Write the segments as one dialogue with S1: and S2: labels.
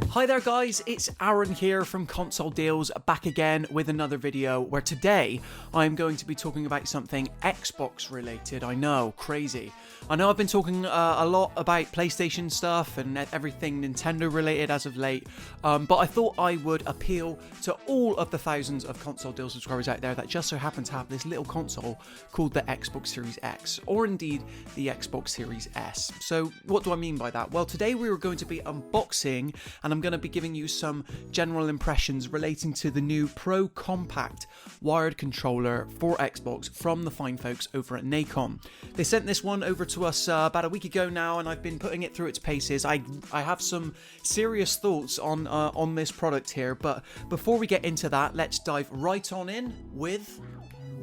S1: Hi there guys, it's Aaron here from Console Deals, back again with another video where today I'm going to be talking about something Xbox related. I know, crazy. I know I've been talking a lot about PlayStation stuff and everything Nintendo related as of late, but I thought I would appeal to all of the thousands of Console Deals subscribers out there that just so happen to have this little console called the Xbox Series X, or indeed the Xbox Series S. So what do I mean by that? Well, today we are going to be unboxing, and I'm going to be giving you some general impressions relating to the new Pro Compact wired controller for Xbox from the fine folks over at Nacon. They sent this one over to us about a week ago now, and I've been putting it through its paces. I have some serious thoughts on this product here, but before we get into that, let's dive right on in with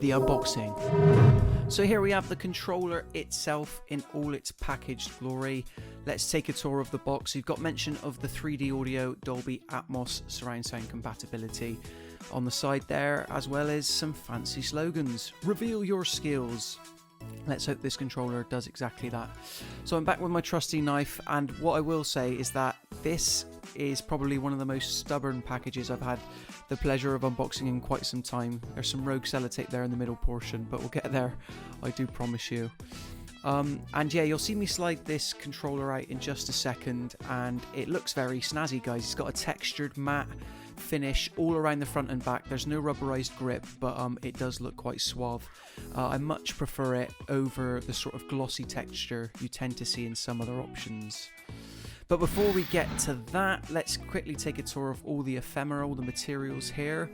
S1: the unboxing. So here we have the controller itself in all its packaged glory. Let's take a tour of the box. You've got mention of the 3D audio Dolby Atmos surround sound compatibility on the side there, as well as some fancy slogans. Reveal your skills. Let's hope this controller does exactly that. So I'm back with my trusty knife, and what I will say is that this is probably one of the most stubborn packages I've had the pleasure of unboxing in quite some time. There's some rogue sellotape there in the middle portion, but we'll get there, I do promise you. And yeah, you'll see me slide this controller out in just a second, and it looks very snazzy, guys. It's got a textured matte finish all around the front and back. There's no rubberized grip, but it does look quite suave. I much prefer it over the sort of glossy texture you tend to see in some other options. But before we get to that, let's quickly take a tour of all the ephemera, all the materials here.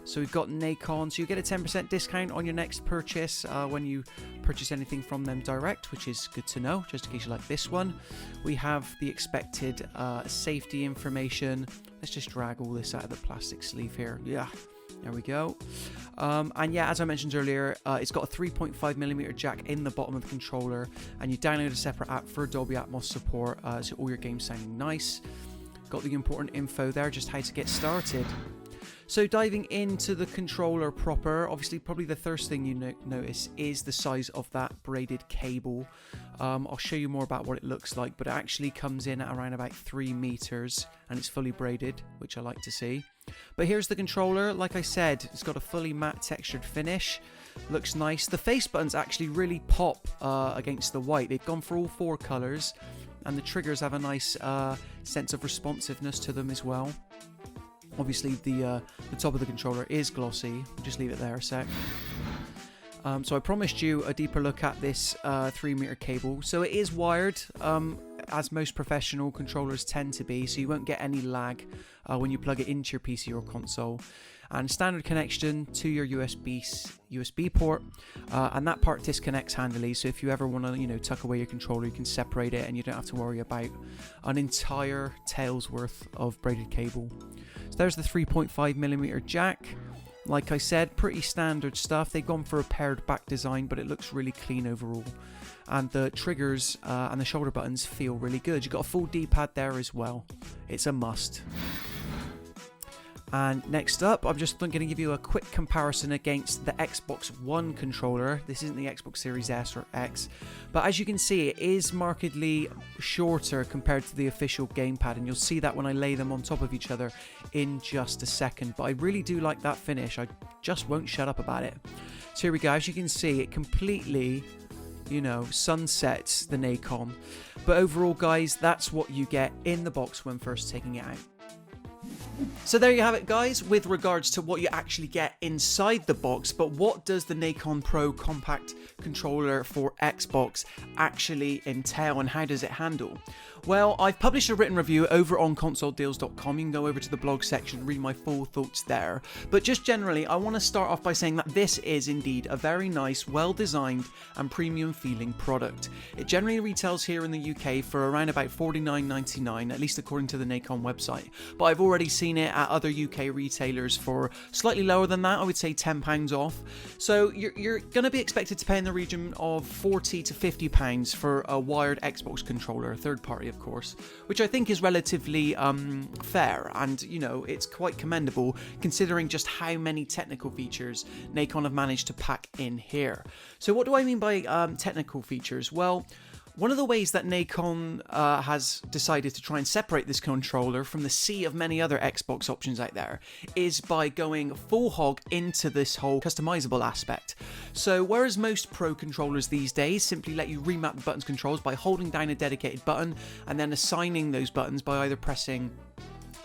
S1: So we've got Nacon, so you get a 10% discount on your next purchase when you purchase anything from them direct, which is good to know, just in case you like this one. We have the expected safety information. Let's just drag all this out of the plastic sleeve here. Yeah, there we go. And yeah, as I mentioned earlier, it's got a 3.5mm jack in the bottom of the controller, and you download a separate app for Dolby Atmos support, so all your games sounding nice. Got the important info there, just how to get started. So diving into the controller proper, obviously probably the first thing you notice is the size of that braided cable. I'll show you more about what it looks like, but it actually comes in at around about 3 meters, and it's fully braided, which I like to see. But here's the controller. Like I said, it's got a fully matte textured finish. Looks nice. The face buttons actually really pop against the white. They've gone for all 4 colors, and the triggers have a nice sense of responsiveness to them as well. Obviously, the top of the controller is glossy. We'll just leave it there a sec. So I promised you a deeper look at this 3-meter cable. So it is wired, as most professional controllers tend to be, so you won't get any lag when you plug it into your PC or console. And standard connection to your USB port, and that part disconnects handily. So if you ever want to, tuck away your controller, you can separate it, and you don't have to worry about an entire tail's worth of braided cable. So there's the 3.5mm jack. Like I said, pretty standard stuff. They've gone for a pared back design, but it looks really clean overall. And the triggers and the shoulder buttons feel really good. You've got a full D-pad there as well. It's a must. And next up, I'm just going to give you a quick comparison against the Xbox One controller. This isn't the Xbox Series S or X, but as you can see, it is markedly shorter compared to the official gamepad, and you'll see that when I lay them on top of each other in just a second. But I really do like that finish. I just won't shut up about it. So here we go. As you can see, it completely, sunsets the Nacon. But overall, guys, that's what you get in the box when first taking it out. So there you have it, guys, with regards to what you actually get inside the box. But what does the Nacon Pro Compact controller for Xbox actually entail, and how does it handle? Well, I've published a written review over on consoledeals.com. You can go over to the blog section and read my full thoughts there. But just generally, I want to start off by saying that this is indeed a very nice, well-designed and premium-feeling product. It generally retails here in the UK for around about $49.99, at least according to the Nacon website. But I've already seen it at other UK retailers for slightly lower than that. I would say £10 off. So you're going to be expected to pay in the region of £40 to £50 for a wired Xbox controller, third party of course, which I think is relatively fair, and it's quite commendable considering just how many technical features Nacon have managed to pack in here. So what do I mean by technical features? Well, One of the ways that Nacon has decided to try and separate this controller from the sea of many other Xbox options out there is by going full hog into this whole customizable aspect. So whereas most Pro controllers these days simply let you remap the buttons controls by holding down a dedicated button and then assigning those buttons by either pressing,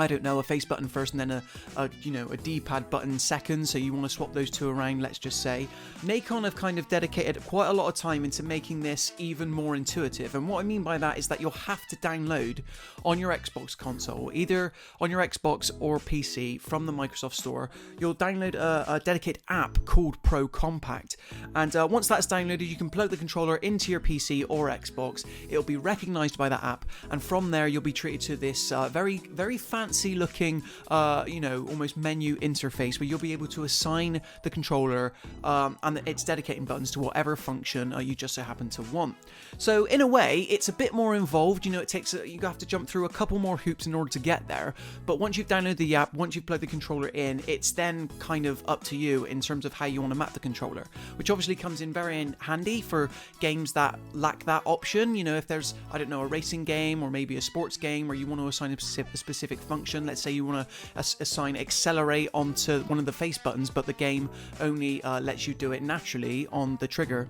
S1: I don't know, a face button first and then a D-pad button second, so you want to swap those two around, let's just say. Nacon have kind of dedicated quite a lot of time into making this even more intuitive, and what I mean by that is that you'll have to download on your Xbox console, either on your Xbox or PC from the Microsoft Store, you'll download a dedicated app called Pro Compact, and once that's downloaded, you can plug the controller into your PC or Xbox, it'll be recognised by that app, and from there you'll be treated to this very fancy looking almost menu interface where you'll be able to assign the controller and its dedicating buttons to whatever function you just so happen to want. So in a way it's a bit more involved, you have to jump through a couple more hoops in order to get there, but once you've downloaded the app, once you've plugged the controller in, it's then kind of up to you in terms of how you want to map the controller, which obviously comes in very handy for games that lack that option. If there's, I don't know, a racing game or maybe a sports game where you want to assign a specific function. Let's say you want to assign accelerate onto one of the face buttons, but the game only lets you do it naturally on the trigger.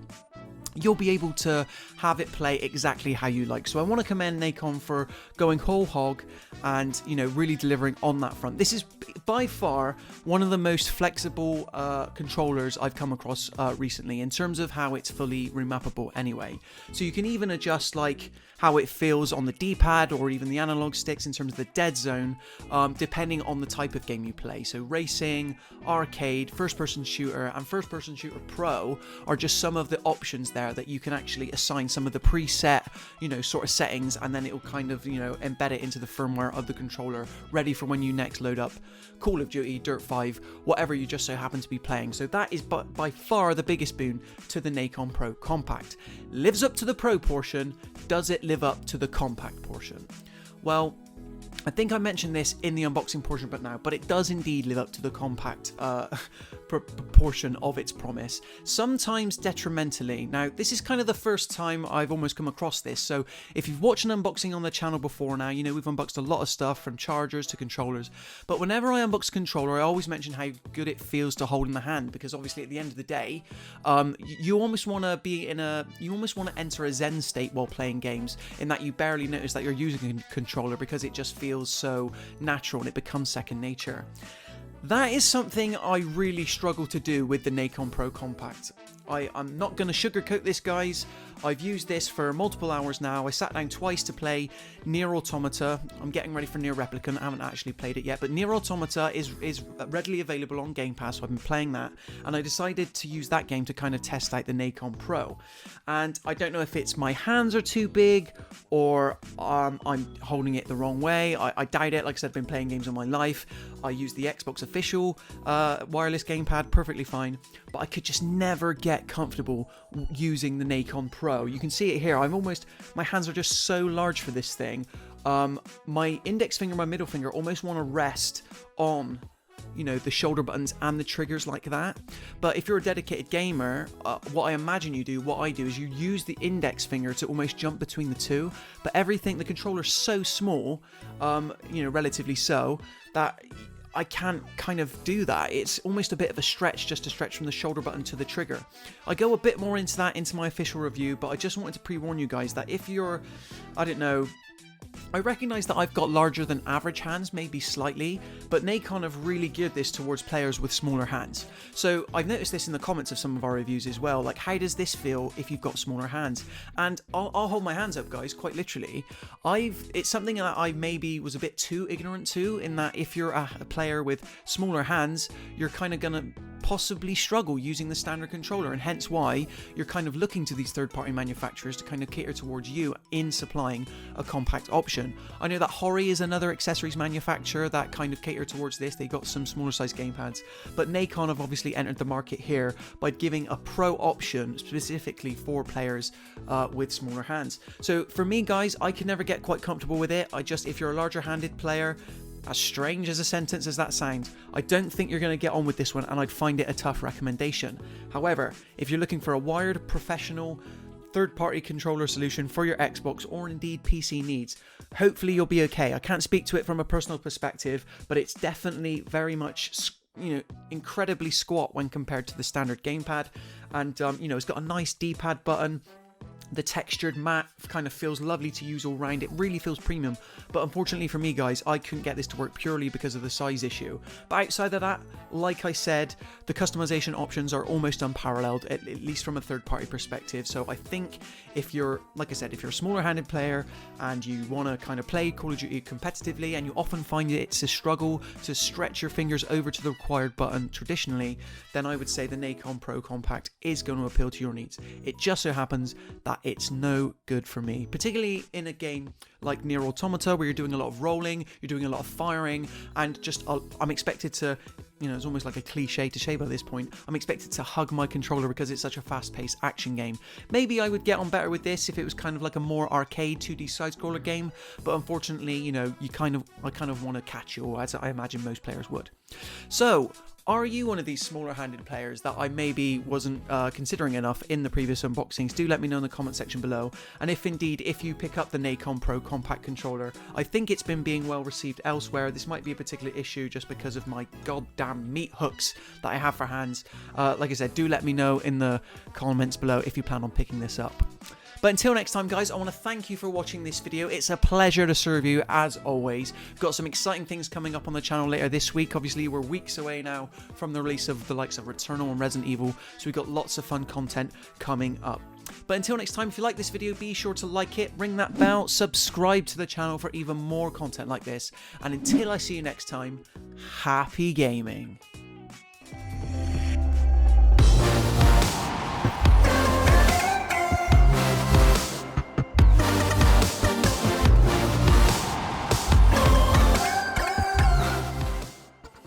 S1: You'll be able to have it play exactly how you like. So I want to commend Nacon for going whole hog and really delivering on that front. This is by far one of the most flexible controllers I've come across recently in terms of how it's fully remappable anyway. So you can even adjust like how it feels on the D-pad or even the analog sticks in terms of the dead zone, depending on the type of game you play. So racing, arcade, first-person shooter, and first-person shooter pro are just some of the options there that you can actually assign some of the preset, sort of settings, and then it will kind of, embed it into the firmware of the controller, ready for when you next load up Call of Duty, Dirt 5, whatever you just so happen to be playing. So that is by far the biggest boon to the Nacon Pro Compact. Lives up to the Pro portion, does it live up to the Compact portion? Well, I think I mentioned this in the unboxing portion but it does indeed live up to the Compact proportion of its promise, sometimes detrimentally. Now, this is kind of the first time I've almost come across this, so if you've watched an unboxing on the channel before now, we've unboxed a lot of stuff from chargers to controllers, but whenever I unbox a controller, I always mention how good it feels to hold in the hand, because obviously at the end of the day, you almost want to enter a zen state while playing games, in that you barely notice that you're using a controller because it just feels so natural and it becomes second nature. That is something I really struggle to do with the Nacon Pro Compact. I'm not going to sugarcoat this, guys. I've used this for multiple hours now. I sat down twice to play Nier Automata. I'm getting ready for Nier Replicant. I haven't actually played it yet, but Nier Automata is readily available on Game Pass, so I've been playing that, and I decided to use that game to kind of test out the Nacon Pro. And I don't know if it's my hands are too big, or I'm holding it the wrong way. I doubt it. Like I said, I've been playing games all my life. I use the Xbox official wireless gamepad perfectly fine, but I could just never get comfortable using the Nacon Pro. You can see it here. My hands are just so large for this thing. My index finger, my middle finger almost want to rest on the shoulder buttons and the triggers like that. But if you're a dedicated gamer, what I imagine you do, what I do, is you use the index finger to almost jump between the two. But the controller's so small, relatively so, that I can't kind of do that. It's almost a bit of a stretch just to stretch from the shoulder button to the trigger. I go a bit more into that into my official review, but I just wanted to pre-warn you guys that if you're, I don't know, I recognise that I've got larger than average hands, maybe slightly, but Nacon have really geared this towards players with smaller hands. So I've noticed this in the comments of some of our reviews as well, like how does this feel if you've got smaller hands? And I'll hold my hands up, guys, quite literally. It's something that I maybe was a bit too ignorant to, in that if you're a player with smaller hands, you're kind of gonna possibly struggle using the standard controller, and hence why you're kind of looking to these third-party manufacturers to kind of cater towards you in supplying a compact option. I know that Hori is another accessories manufacturer that kind of cater towards this. They got some smaller size gamepads, but Nacon have obviously entered the market here by giving a pro option specifically for players with smaller hands. So for me, guys, I can never get quite comfortable with it. If you're a larger handed player, as strange as a sentence as that sounds, I don't think you're going to get on with this one, and I'd find it a tough recommendation. However, if you're looking for a wired, professional, third-party controller solution for your Xbox or indeed PC needs, hopefully you'll be okay. I can't speak to it from a personal perspective, but it's definitely very much, you know, incredibly squat when compared to the standard gamepad. And you know, it's got a nice D-pad button. The textured matte kind of feels lovely to use all round. It really feels premium. But unfortunately for me, guys, I couldn't get this to work purely because of the size issue. But outside of that, like I said, the customization options are almost unparalleled, at least from a third-party perspective. So I think if you're, like I said, if you're a smaller-handed player and you want to kind of play Call of Duty competitively and you often find it's a struggle to stretch your fingers over to the required button traditionally, then I would say the Nacon Pro Compact is going to appeal to your needs. It just so happens that it's no good for me, particularly in a game like Nier Automata, where you're doing a lot of rolling, you're doing a lot of firing, and just I'm expected to, you know, it's almost like a cliche to say by this point, I'm expected to hug my controller because it's such a fast-paced action game. Maybe I would get on better with this if it was kind of like a more arcade 2D side-scroller game, but unfortunately, you know, I kind of want to catch you, as I imagine most players would. So, are you one of these smaller-handed players that I maybe wasn't considering enough in the previous unboxings? Do let me know in the comment section below. And if indeed, if you pick up the Nacon Pro Compact controller, I think it's been being well received elsewhere. This might be a particular issue just because of my goddamn meat hooks that I have for hands. Like I said, do let me know in the comments below if you plan on picking this up. But until next time, guys, I want to thank you for watching this video. It's a pleasure to serve you, as always. Got some exciting things coming up on the channel later this week. Obviously, we're weeks away now from the release of the likes of Returnal and Resident Evil, so we've got lots of fun content coming up. But until next time, if you like this video, be sure to like it, ring that bell, subscribe to the channel for even more content like this. And until I see you next time, happy gaming.